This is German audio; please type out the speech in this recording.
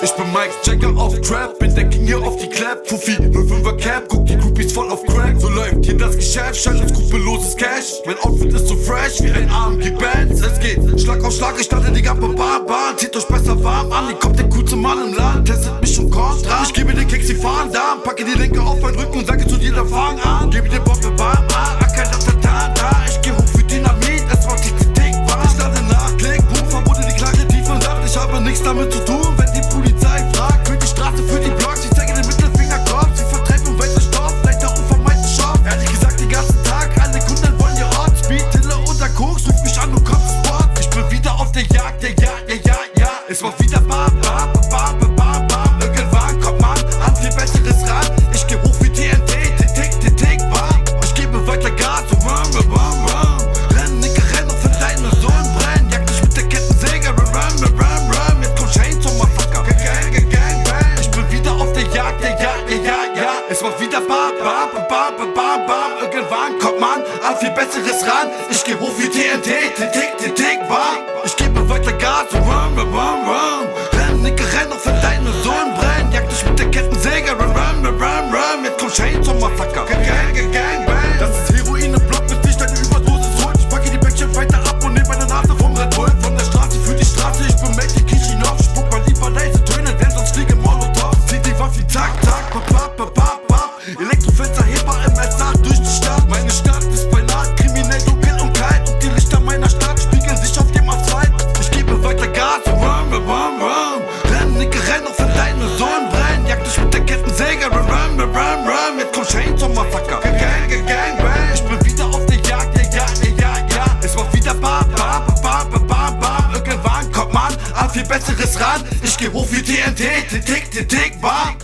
Ich bin Mike Jagger auf Trap, bin der King hier auf die Clap. Fuffi, 05er Cap, guck die Groupies voll auf Crack. So läuft hier das Geschäft, scheint uns skrupelloses Cash. Mein Outfit ist so fresh wie ein AMG-Bands. Es geht Schlag auf Schlag, ich starte die Gampe Bahn. Zieht euch besser warm an, hier kommt der coolste Mann im Land. Testet mich schon Kontra, ich gebe den Keks, die fahren da. Packe die Linke auf meinen Rücken und sage zu dir, da fang an. Gebe dir Bombe Bam, Akadadadada. Ich geh hoch für Dynamit, es war tick, war. Ich lade nach, Klick, Boom, verbote die Klage tief und sagt, ich habe nichts damit zu tun, wenn die Polizei fragt. Für die Straße, für die Blocks, ich zeige den Mittelfinger Kopf. Sie vertreiben weiter Stoff, leider unvermeidten Shop. Ehrlich gesagt, den ganzen Tag, alle Kunden wollen ihr Ort. Speed, Tille oder Koks, ruf mich an und komm zu Sport. Ich bin wieder auf der Jagd, ja. Es war wieder bam. Irgendwann kommt man an viel besseres ran. Ich geh hoch wie TNT, tick, bam. Ich gebe weiter Gas, so rum. Renn, Nicke, renn auf deine Sohn brennen. Jag dich mit der Kettensäge, rum. Jetzt kommt Chain zum Massaker. Gang, bang. Ich bin wieder auf der Jagd, ja. Es war wieder bam. Irgendwann kommt man an viel besseres ran. Ich geh hoch wie TNT, tick, bam. Ich gebe weiter Gas, so rum. Renn, Nicke, renn auf deine Sohn brennen. Jag dich mit der Kettensäge, rum. Jetzt kommt Chain zum Massaker. Gang, bang. Das ist Heroin im Block, bis dich deine Überdosis holt. Ich packe die Päckchen weiter ab und nehm meine Nase vom Red Bull. Von der Straße für die Straße, ich bin Mädchen Kishinov. Spuck mal lieber leise Töne, denn sonst fliege Molotov. Zieh die Waffe, zack, bap. Elektrofensterheber im SA durch die Stadt. Meine Stadt ist beinahe kriminell, dunkel und kalt. Und die Lichter meiner Stadt spiegeln sich auf dem Asphalt. Ich gebe weiter Gas, rum. Renn, Nicke, renn auf deine Sohn brennen. Jag dich mit der Kettensäge, rum. Jetzt kommt Chain zum Massaker. Gang, bang. Ich bin wieder auf der Jagd, ja. Es war wieder bam. Irgendwann kommt man an viel besseres ran. Ich geh hoch wie TNT, tick, bam.